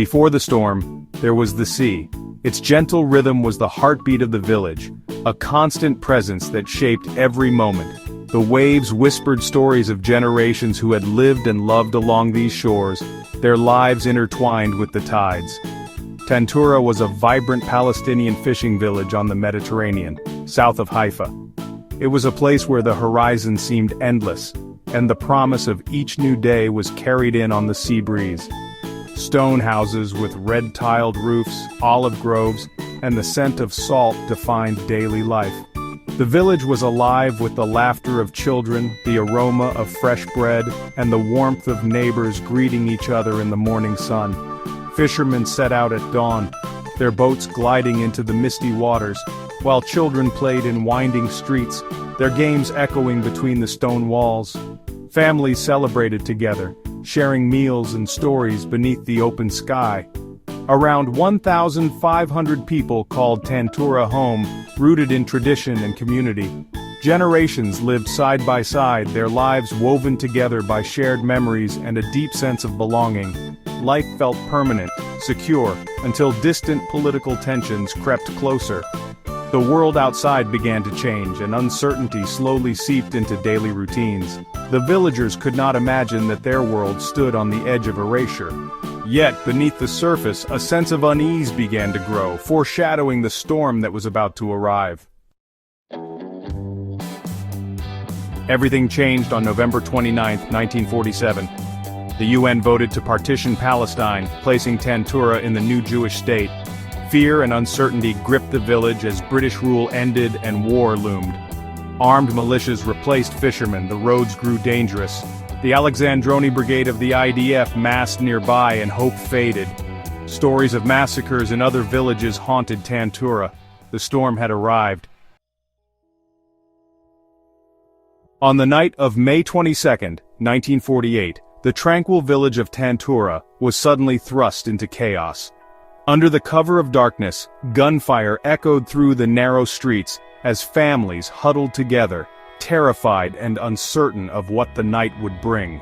Before the storm, there was the sea. Its gentle rhythm was the heartbeat of the village, a constant presence that shaped every moment. The waves whispered stories of generations who had lived and loved along these shores, their lives intertwined with the tides. Tantura was a vibrant Palestinian fishing village on the Mediterranean, south of Haifa. It was a place where the horizon seemed endless, and the promise of each new day was carried in on the sea breeze. Stone houses with red-tiled roofs, olive groves, and the scent of salt defined daily life. The village was alive with the laughter of children, the aroma of fresh bread, and the warmth of neighbors greeting each other in the morning sun. Fishermen set out at dawn, their boats gliding into the misty waters, while children played in winding streets, their games echoing between the stone walls. Families celebrated together, sharing meals and stories beneath the open sky. Around 1,500 people called Tantura home, rooted in tradition and community. Generations lived side by side, their lives woven together by shared memories and a deep sense of belonging. Life felt permanent, secure, until distant political tensions crept closer. The world outside began to change, and uncertainty slowly seeped into daily routines. The villagers could not imagine that their world stood on the edge of erasure. Yet, beneath the surface, a sense of unease began to grow, foreshadowing the storm that was about to arrive. Everything changed on November 29, 1947. The UN voted to partition Palestine, placing Tantura in the new Jewish state. Fear and uncertainty gripped the village as British rule ended and war loomed. Armed militias replaced fishermen, the roads grew dangerous. The Alexandroni Brigade of the IDF massed nearby and hope faded. Stories of massacres in other villages haunted Tantura. The storm had arrived. On the night of May 22, 1948, the tranquil village of Tantura was suddenly thrust into chaos. Under the cover of darkness, gunfire echoed through the narrow streets as families huddled together, terrified and uncertain of what the night would bring.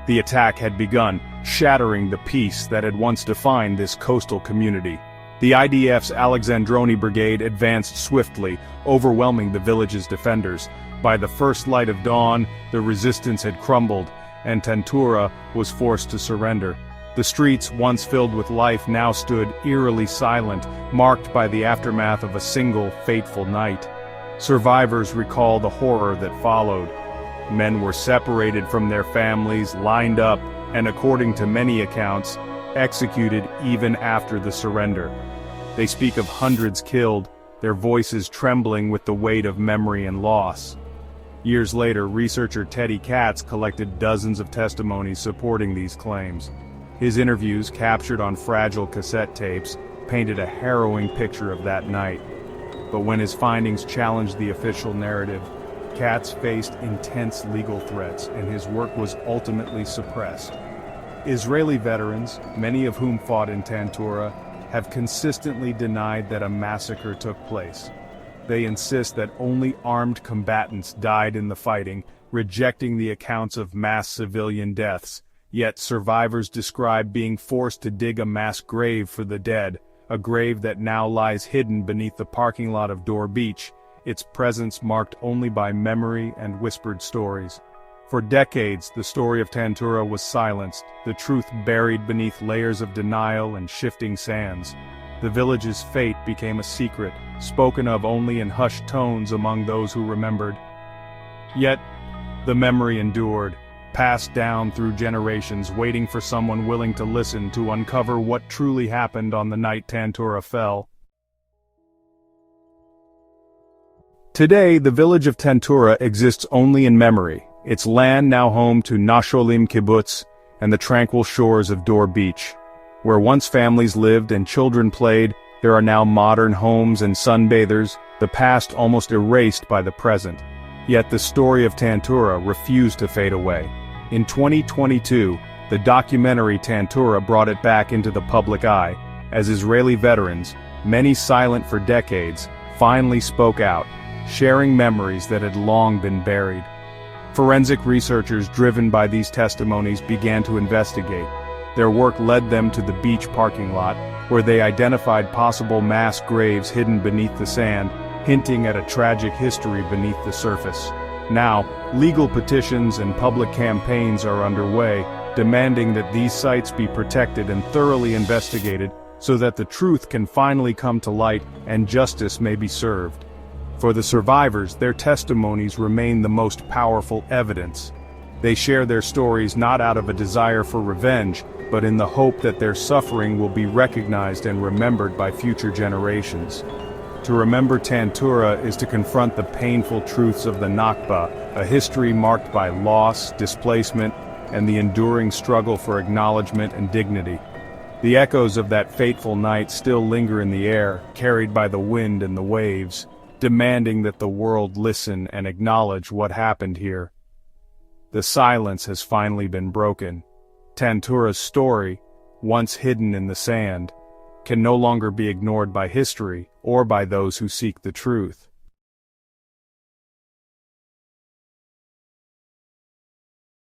The attack had begun, shattering the peace that had once defined this coastal community. The IDF's Alexandroni Brigade advanced swiftly, overwhelming the village's defenders. By the first light of dawn, the resistance had crumbled, and Tantura was forced to surrender. The streets, once filled with life, now stood eerily silent, marked by the aftermath of a single fateful night. Survivors recall the horror that followed. Men were separated from their families, lined up, and according to many accounts, executed even after the surrender. They speak of hundreds killed, their voices trembling with the weight of memory and loss. Years later, researcher Teddy Katz collected dozens of testimonies supporting these claims. His interviews, captured on fragile cassette tapes, painted a harrowing picture of that night. But when his findings challenged the official narrative, Katz faced intense legal threats, and his work was ultimately suppressed. Israeli veterans, many of whom fought in Tantura, have consistently denied that a massacre took place. They insist that only armed combatants died in the fighting, rejecting the accounts of mass civilian deaths. Yet survivors describe being forced to dig a mass grave for the dead, a grave that now lies hidden beneath the parking lot of Dore Beach, its presence marked only by memory and whispered stories. For decades, the story of Tantura was silenced, the truth buried beneath layers of denial and shifting sands. The village's fate became a secret, spoken of only in hushed tones among those who remembered. Yet, the memory endured, passed down through generations, waiting for someone willing to listen to uncover what truly happened on the night Tantura fell. Today, the village of Tantura exists only in memory, its land now home to Nasholim Kibbutz and the tranquil shores of Dore Beach. Where once families lived and children played, there are now modern homes and sunbathers, the past almost erased by the present. Yet the story of Tantura refused to fade away. In 2022, the documentary Tantura brought it back into the public eye, as Israeli veterans, many silent for decades, finally spoke out, sharing memories that had long been buried. Forensic researchers driven by these testimonies began to investigate. Their work led them to the beach parking lot, where they identified possible mass graves hidden beneath the sand, hinting at a tragic history beneath the surface. Now, legal petitions and public campaigns are underway, demanding that these sites be protected and thoroughly investigated so that the truth can finally come to light and justice may be served. For the survivors, their testimonies remain the most powerful evidence. They share their stories not out of a desire for revenge, but in the hope that their suffering will be recognized and remembered by future generations. To remember Tantura is to confront the painful truths of the Nakba, a history marked by loss, displacement, and the enduring struggle for acknowledgement and dignity. The echoes of that fateful night still linger in the air, carried by the wind and the waves, demanding that the world listen and acknowledge what happened here. The silence has finally been broken. Tantura's story, once hidden in the sand, can no longer be ignored by history or by those who seek the truth.